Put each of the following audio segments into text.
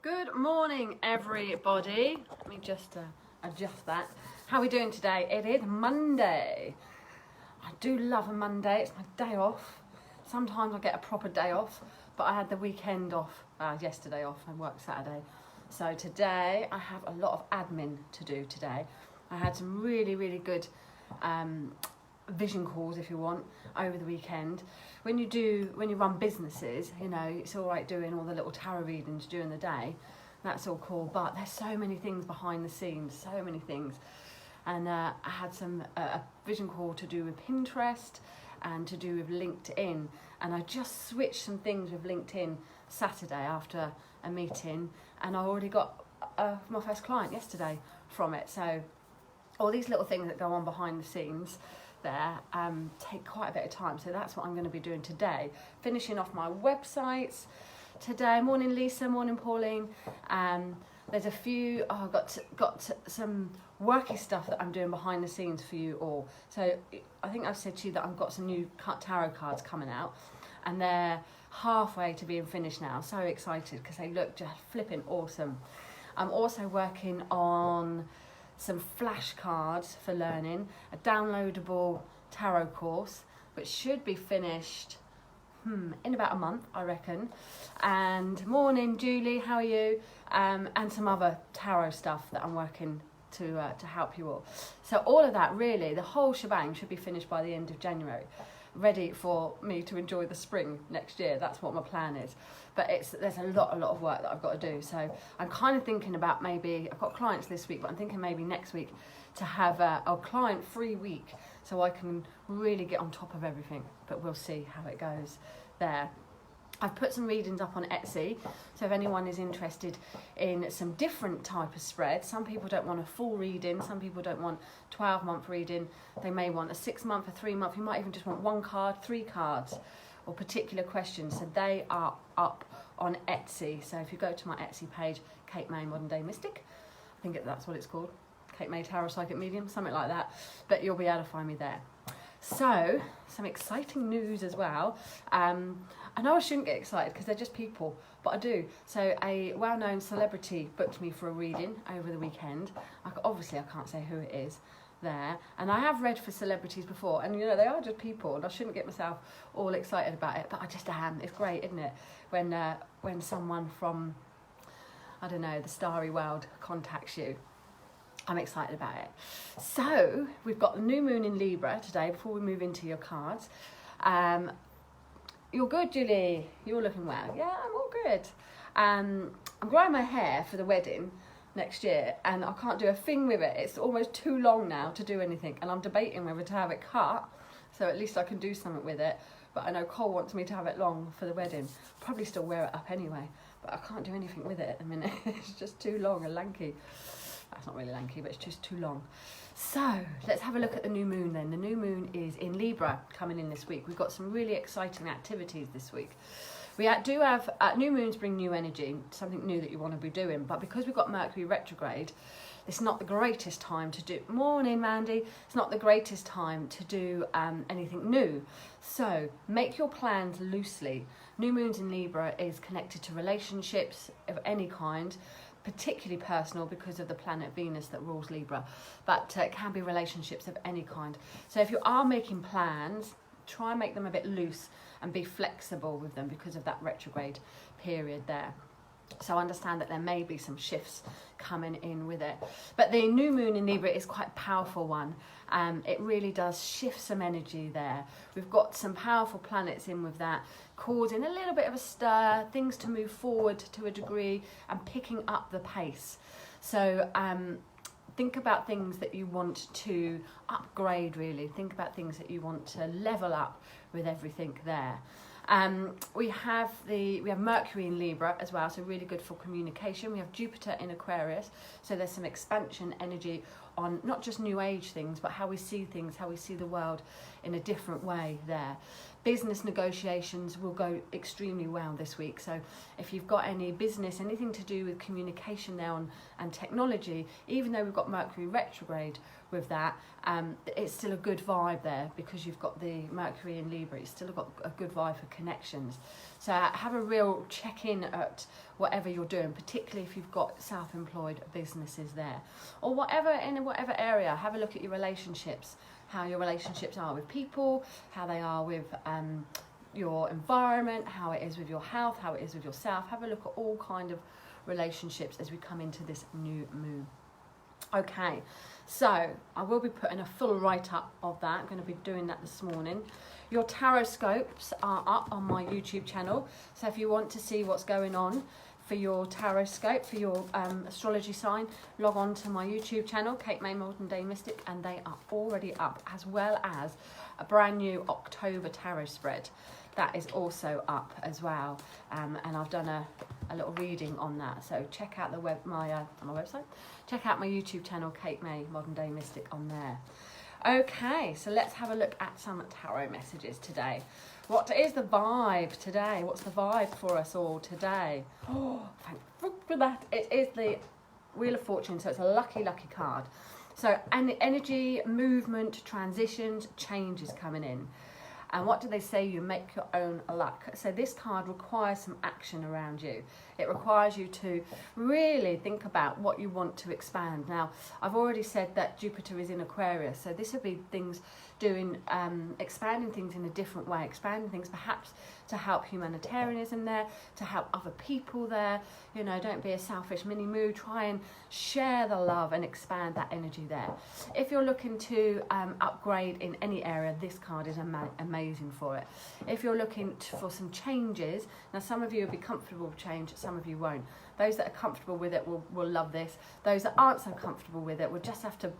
Good morning, everybody. Let me just adjust that. How are we doing today? It is Monday. I do love a Monday. It's my day off. Sometimes I get a proper day off, but I had the weekend off, yesterday off. I worked Saturday. So today I have a lot of admin to do today. I had some really good vision calls, if you want, over the weekend. When you run businesses, you know, it's all right doing all the little tarot readings during the day. That's all cool, but there's so many things behind the scenes, so many things. And I had a vision call to do with Pinterest and to do with LinkedIn. And I just switched some things with LinkedIn Saturday after a meeting, and I already got my first client yesterday from it. So all these little things that go on behind the scenes there take quite a bit of time, so that's what I'm going to be doing today, finishing off my websites today. Morning Lisa, morning Pauline. There's a few I've got some worky stuff that I'm doing behind the scenes for you all. So I think I've said to you that I've got some new tarot cards coming out, and they're halfway to being finished now. So excited because they look just flipping awesome. I'm also working on some flashcards for learning, a downloadable tarot course, which should be finished in about a month, I reckon. And morning Julie, how are you? And some other tarot stuff that I'm working to help you all. So all of that, really, the whole shebang should be finished by the end of January, ready for me to enjoy the spring next year. That's what my plan is. But there's a lot of work that I've got to do. So I'm kind of thinking about, maybe I've got clients this week, but I'm thinking maybe next week to have a client-free week so I can really get on top of everything. But we'll see how it goes there. I've put some readings up on Etsy, so if anyone is interested in some different type of spread, some people don't want a full reading, some people don't want 12-month reading, they may want a 6-month, a 3-month, you might even just want 1 card, 3 cards, or particular questions. So they are up on Etsy. So if you go to my Etsy page, Kate May Modern Day Mystic, I think that's what it's called, Kate May Tarot Psychic Medium, something like that, but you'll be able to find me there. So, some exciting news as well. I know I shouldn't get excited because they're just people, but I do. So a well-known celebrity booked me for a reading over the weekend. Obviously I can't say who it is there. And I have read for celebrities before, and you know, they are just people, and I shouldn't get myself all excited about it, but I just am. It's great, isn't it? When someone from, I don't know, the starry world contacts you. I'm excited about it. So we've got the new moon in Libra today. Before we move into your cards, you're good, Julie. You're looking well. Yeah, I'm all good. I'm growing my hair for the wedding next year, and I can't do a thing with it. It's almost too long now to do anything, and I'm debating whether to have it cut, so at least I can do something with it. But I know Cole wants me to have it long for the wedding. Probably still wear it up anyway, but I can't do anything with it at the minute. It's just too long and lanky. That's not really lanky, but it's just too long. So let's have a look at the new moon then. The new moon is in Libra coming in this week. We've got some really exciting activities this week. We do have, new moons bring new energy, something new that you want to be doing. But because we've got Mercury retrograde, it's not the greatest time to do, morning Mandy, it's not the greatest time to do anything new. So make your plans loosely. New moons in Libra is connected to relationships of any kind, particularly personal because of the planet Venus that rules Libra, but it can be relationships of any kind. So if you are making plans, try and make them a bit loose and be flexible with them because of that retrograde period there. So understand that there may be some shifts coming in with it. But the new moon in Libra is quite a powerful one. It really does shift some energy there. We've got some powerful planets in with that, causing a little bit of a stir, things to move forward to a degree and picking up the pace. So think about things that you want to upgrade, really. Think about things that you want to level up with everything there. We have Mercury in Libra as well, so really good for communication. We have Jupiter in Aquarius, so there's some expansion energy on not just new age things, but how we see things, how we see the world in a different way there. Business negotiations will go extremely well this week. So if you've got any business, anything to do with communication now and technology, even though we've got Mercury retrograde with that, it's still a good vibe there because you've got the Mercury in Libra. It's still got a good vibe for connections. So have a real check-in at whatever you're doing, particularly if you've got self-employed businesses there. Or whatever, in whatever area, have a look at your relationships, how your relationships are with people, how they are with your environment, how it is with your health, how it is with yourself. Have a look at all kind of relationships as we come into this new moon. Okay, so I will be putting a full write-up of that. I'm going to be doing that this morning. Your tarot scopes are up on my YouTube channel. So if you want to see what's going on for your tarot scope, for your astrology sign, log on to my YouTube channel, Kate May Modern Day Mystic, and they are already up, as well as a brand new October tarot spread. That is also up as well, and I've done a little reading on that. So check out the my website. Check out my YouTube channel, Kate May Modern Day Mystic, on there. Okay, so let's have a look at some tarot messages today. What is the vibe today? What's the vibe for us all today? Oh, thank God for that. It is the Wheel of Fortune, so it's a lucky card. So energy, movement, transitions, changes coming in. And what do they say? You make your own luck. So this card requires some action around you. It requires you to really think about what you want to expand. Now, I've already said that Jupiter is in Aquarius, so this would be things doing, expanding things in a different way, expanding things perhaps to help humanitarianism there, to help other people there. You know, don't be a selfish mini-moo. Try and share the love and expand that energy there. If you're looking to upgrade in any area, this card is amazing for it. If you're looking for some changes, now some of you will be comfortable with change, some of you won't. Those that are comfortable with it will love this. Those that aren't so comfortable with it will just have to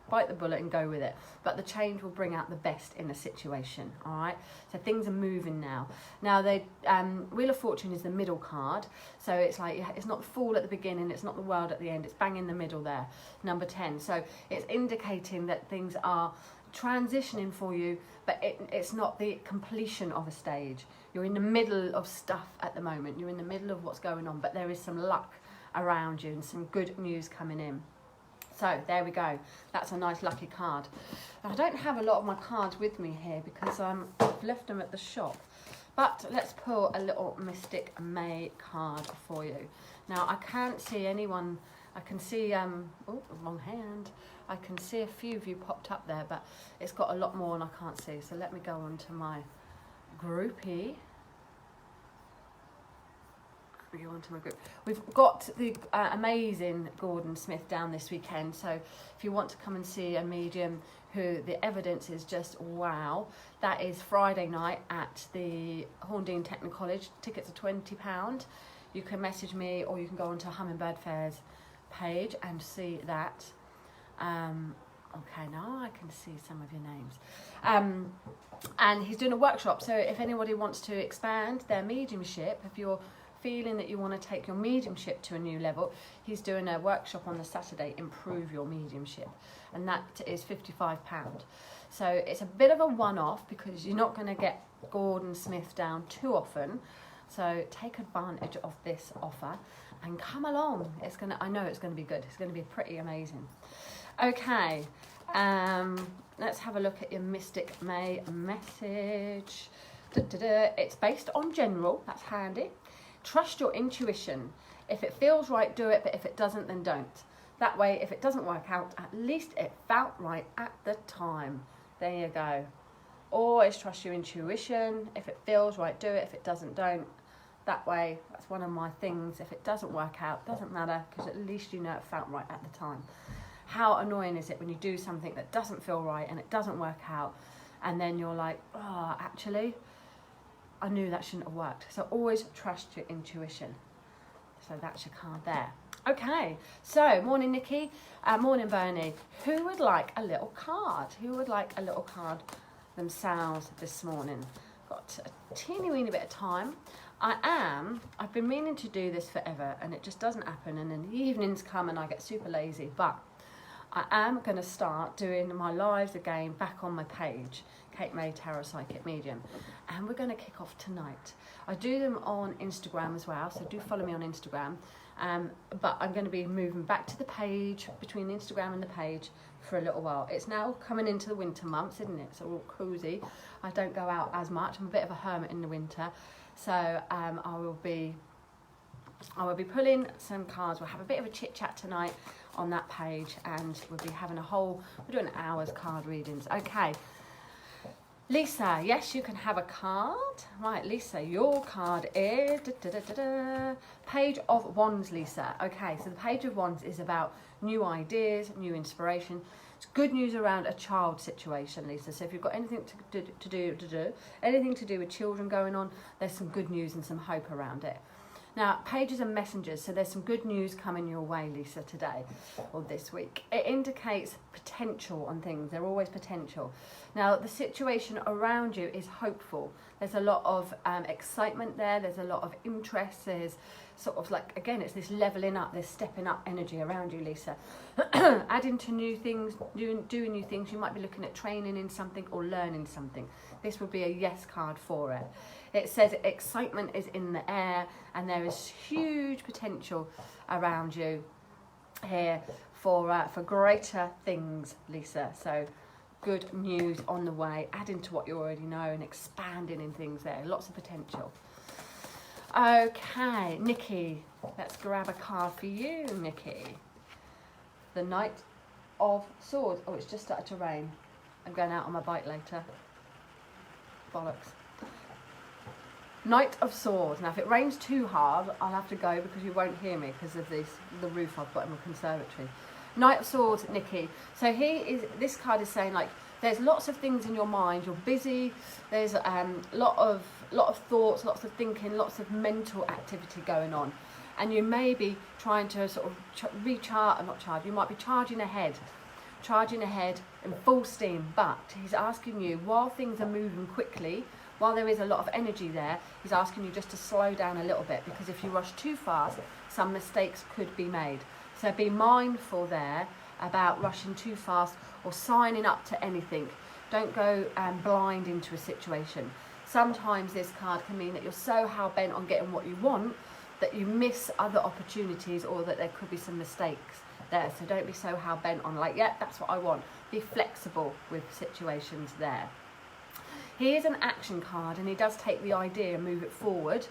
bite the bullet and go with it. But the change will bring out the best in the situation, all right? So things are moving now. Now, the Wheel of Fortune is the middle card. So it's like, it's not the Fool at the beginning, it's not the World at the end, it's bang in the middle there, number 10. So it's indicating that things are transitioning for you, but it's not the completion of a stage. You're in the middle of stuff at the moment. You're in the middle of what's going on, but there is some luck around you and some good news coming in. So there we go. That's a nice lucky card. Now, I don't have a lot of my cards with me here because I've left them at the shop. But let's pull a little Mystic May card for you. Now, I can't see anyone. I can see, oh, wrong hand. I can see a few of you popped up there, but it's got a lot more and I can't see. So let me go on to my groupie. Go on to my group. We've got the amazing Gordon Smith down this weekend, so if you want to come and see a medium who the evidence is just wow, that is Friday night at the Horndean Technical College. Tickets are £20. You can message me or you can go onto Hummingbird Fairs page and see that. Okay, now I can see some of your names. And he's doing a workshop, so if anybody wants to expand their mediumship, if you're feeling that you want to take your mediumship to a new level, he's doing a workshop on the Saturday, Improve Your Mediumship, and that is £55. So it's a bit of a one-off because you're not going to get Gordon Smith down too often, so take advantage of this offer and come along. I know it's going to be good. It's going to be pretty amazing. Okay, let's have a look at your Mystic May message. It's based on general, that's handy. Trust your intuition. If it feels right, do it, but if it doesn't, then don't. That way, if it doesn't work out, at least it felt right at the time. There you go. Always trust your intuition. If it feels right, do it. If it doesn't, don't. That way, that's one of my things. If it doesn't work out, doesn't matter, because at least you know it felt right at the time. How annoying is it when you do something that doesn't feel right and it doesn't work out, and then you're like, oh, actually, I knew that shouldn't have worked. So always trust your intuition. So that's your card there. Okay, so morning Nikki, morning Bernie. Who would like a little card? Who would like a little card themselves this morning? Got a teeny weeny bit of time. I've been meaning to do this forever and it just doesn't happen, and then the evenings come and I get super lazy, but I am going to start doing my lives again back on my page, Kate May Tarot Psychic Medium, and we're going to kick off tonight. I do them on Instagram as well, so do follow me on Instagram. But I'm going to be moving back to the page, between Instagram and the page, for a little while. It's now coming into the winter months, isn't it? So we're all cozy. I don't go out as much. I'm a bit of a hermit in the winter, so I will be pulling some cards. We'll have a bit of a chit chat tonight on that page, and we'll be having we're doing hours card readings. Okay, Lisa, yes, you can have a card. Right, Lisa, your card is Page of Wands, Lisa. Okay, so the Page of Wands is about new ideas, new inspiration. It's good news around a child situation, Lisa. So if you've got anything to do anything to do with children going on, there's some good news and some hope around it. Now, pages are messengers, so there's some good news coming your way, Lisa, today or this week. It indicates potential on things. They're always potential. Now, the situation around you is hopeful. There's a lot of excitement there. There's a lot of interest. There's sort of like, again, it's this leveling up, this stepping up energy around you, Lisa. Adding to new things, doing new things. You might be looking at training in something or learning something. This would be a yes card for it. It says excitement is in the air, and there is huge potential around you here for greater things, Lisa. So good news on the way, adding to what you already know and expanding in things there. Lots of potential. Okay, Nikki, let's grab a card for you, Nikki. The Knight of Swords. Oh, it's just started to rain. I'm going out on my bike later. Bollocks. Knight of Swords. Now, if it rains too hard, I'll have to go because you won't hear me because of the roof I've got in my conservatory. Knight of Swords, Nikki. So this card is saying, like, there's lots of things in your mind. You're busy. There's lot of thoughts, lots of thinking, lots of mental activity going on, and you may be trying to sort of you might be charging ahead in full steam. But he's asking you, while things are moving quickly, while there is a lot of energy there, he's asking you just to slow down a little bit, because if you rush too fast, some mistakes could be made. So be mindful there about rushing too fast or signing up to anything. Don't go blind into a situation. Sometimes this card can mean that you're so hell-bent on getting what you want that you miss other opportunities, or that there could be some mistakes there. So don't be so hell-bent on, like, yeah, that's what I want. Be flexible with situations there. He is an action card, and he does take the idea and move it forward.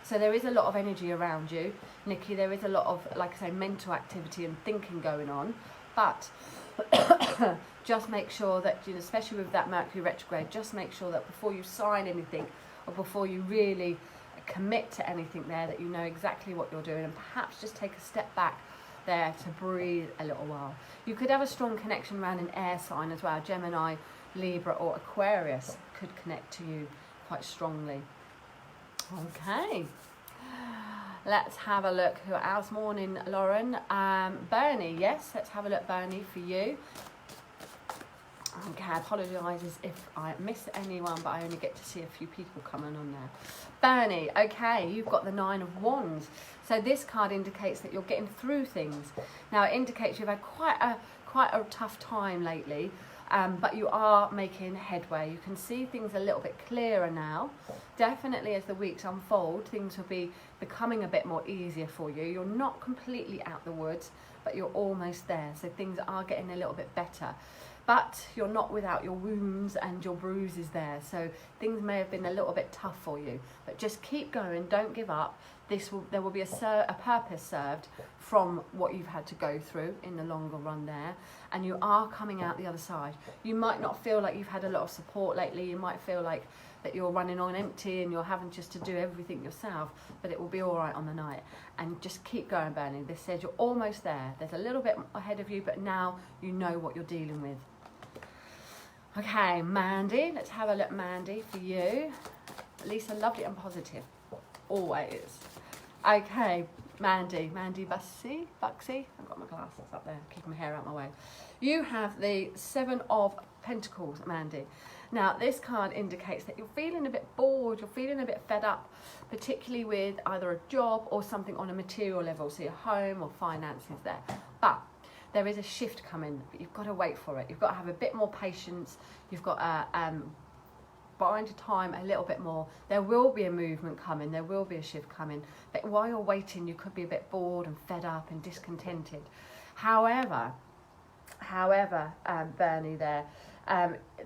So there is a lot of energy around you, Nikki. There is a lot of, like I say, mental activity and thinking going on. But just make sure that, you know, especially with that Mercury retrograde, just make sure that before you sign anything, or before you really commit to anything there, that you know exactly what you're doing, and perhaps just take a step back there to breathe a little while. You could have a strong connection around an air sign as well. Gemini, Libra or Aquarius could connect to you quite strongly. Okay, let's have a look. Who else? Morning, Lauren. Bernie, yes, let's have a look, Bernie, for you. Okay, I apologise if I miss anyone, but I only get to see a few people coming on there. Bernie, okay, you've got the Nine of Wands. So this card indicates that you're getting through things. Now, it indicates you've had quite a tough time lately, but you are making headway. You can see things a little bit clearer now. Definitely as the weeks unfold, things will be becoming a bit more easier for you. You're not completely out the woods, but you're almost there. So things are getting a little bit better. But you're not without your wounds and your bruises there. So things may have been a little bit tough for you. But just keep going, don't give up. There will be a purpose served from what you've had to go through in the longer run there. And you are coming out the other side. You might not feel like you've had a lot of support lately. You might feel like that you're running on empty and you're having just to do everything yourself. But it will be all right on the night. And just keep going, Bernie. This says you're almost there. There's a little bit ahead of you, but now you know what you're dealing with. Okay, Mandy, let's have a look, Mandy, for you. Lisa, lovely and positive, always. Okay, Mandy Buxy, I've got my glasses up there, keeping my hair out my way. You have the Seven of Pentacles, Mandy. Now, this card indicates that you're feeling a bit bored, you're feeling a bit fed up, particularly with either a job or something on a material level, so your home or finances there. But there is a shift coming, but you've got to wait for it. You've got to have a bit more patience. You've got to buying time a little bit more. There will be a movement coming, there will be a shift coming, but while you're waiting, you could be a bit bored and fed up and discontented. However, Bernie there,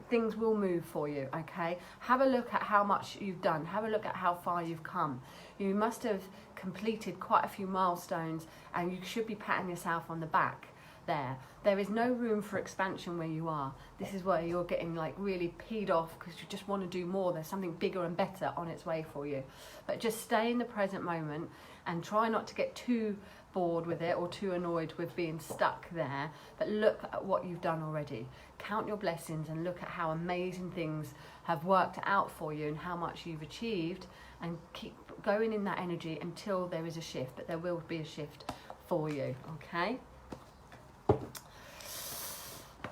things will move for you, okay? Have a look at how much you've done. Have a look at how far you've come. You must have completed quite a few milestones, and you should be patting yourself on the back there. There is no room for expansion where you are. This is where you're getting like really peed off because you just want to do more. There's something bigger and better on its way for you. But just stay in the present moment and try not to get too bored with it or too annoyed with being stuck there, but look at what you've done already. Count your blessings and look at how amazing things have worked out for you and how much you've achieved, and keep going in that energy until there is a shift. But there will be a shift for you, okay?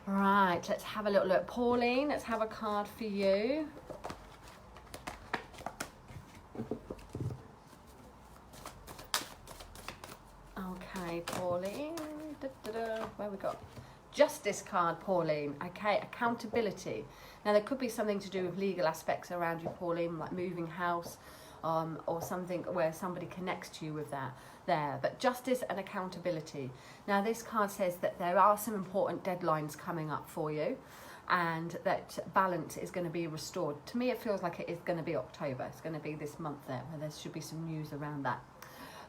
Right, let's have a little look. Pauline, let's have a card for you. Okay, Pauline. Where we got? Justice card, Pauline. Okay, accountability. Now, there could be something to do with legal aspects around you, Pauline, like moving house, or something where somebody connects to you with that there. But justice and accountability. Now, this card says that there are some important deadlines coming up for you, and that balance is going to be restored. To me, it feels like it is going to be October. It's going to be this month there, where there should be some news around that.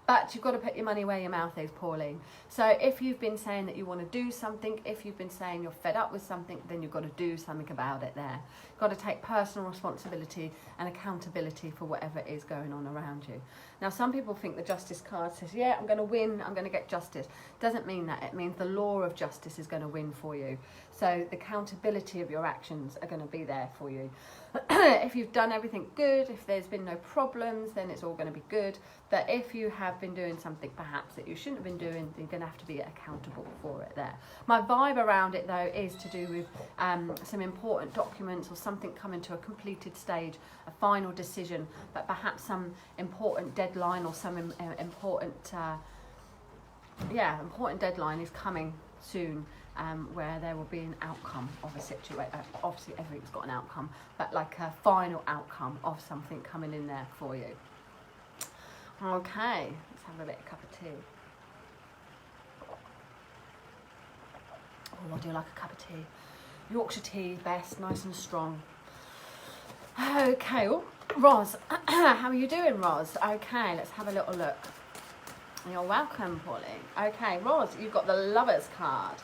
But you've got to put your money where your mouth is, Pauline. So if you've been saying that you want to do something, if you've been saying you're fed up with something, then you've got to do something about it there. You've got to take personal responsibility and accountability for whatever is going on around you. Now, some people think the justice card says, yeah, I'm going to win, I'm going to get justice. Doesn't mean that. It means the law of justice is going to win for you. So the accountability of your actions are going to be there for you. If you've done everything good, if there's been no problems, then it's all going to be good. But if you have been doing something perhaps that you shouldn't have been doing, you're going to have to be accountable for it there. My vibe around it, though, is to do with some important documents or something coming to a completed stage, a final decision, but perhaps some important deadline or some important deadline is coming soon. Where there will be an outcome of a situation. Obviously, everything's got an outcome, but like a final outcome of something coming in there for you. Okay, let's have a cup of tea. Oh, I do like a cup of tea. Yorkshire tea, best, nice and strong. Okay, oh, Roz, how are you doing, Roz? Okay, let's have a little look. You're welcome, Pauline. Okay, Roz, you've got the Lovers card.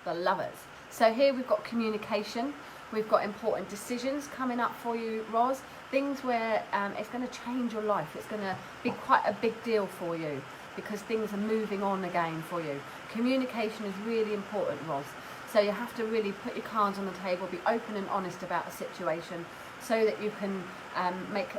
The Lovers. So here we've got communication, we've got important decisions coming up for you, Roz, things where it's going to change your life. It's going to be quite a big deal for you because things are moving on again for you. Communication is really important, Roz, so you have to really put your cards on the table, be open and honest about a situation so that you can make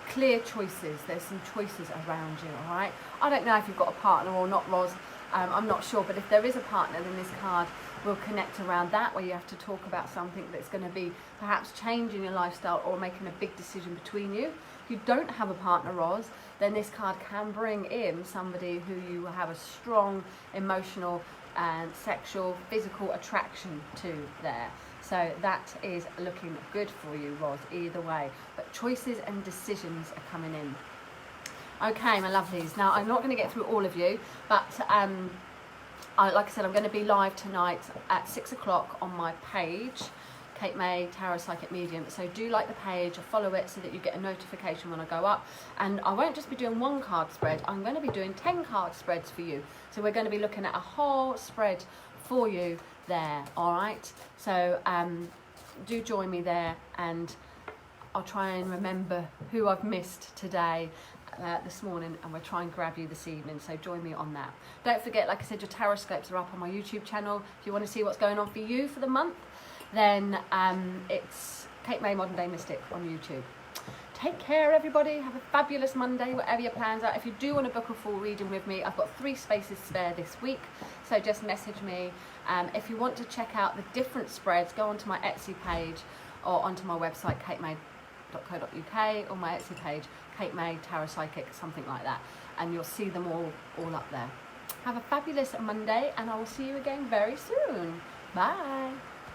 clear choices. There's some choices around you, all right? I don't know if you've got a partner or not, Roz. I'm not sure, but if there is a partner, then this card will connect around that, where you have to talk about something that's going to be perhaps changing your lifestyle or making a big decision between you. If you don't have a partner, Roz, then this card can bring in somebody who you have a strong emotional and sexual, physical attraction to there. So that is looking good for you, Roz, either way. But choices and decisions are coming in. Okay, my lovelies. Now, I'm not going to get through all of you, but like I said, I'm going to be live tonight at 6 o'clock on my page, Kate May, Tarot Psychic Medium. So do like the page, follow it so that you get a notification when I go up. And I won't just be doing one card spread, I'm going to be doing 10 card spreads for you. So we're going to be looking at a whole spread for you there, all right? So do join me there, and I'll try and remember who I've missed today. This morning, and we'll try and grab you this evening, so join me on that. Don't forget, like I said, your tarot scopes are up on my YouTube channel. If you want to see what's going on for you for the month, then it's Kate May Modern Day Mystic on YouTube. Take care, everybody. Have a fabulous Monday, whatever your plans are. If you do want to book a full reading with me, I've got 3 spaces spare this week, so just message me. If you want to check out the different spreads, go onto my Etsy page or onto my website, katemay.co.uk, or my Etsy page, Kate May, Tarot Psychic, something like that, and you'll see them all up there. Have a fabulous Monday, and I will see you again very soon. Bye.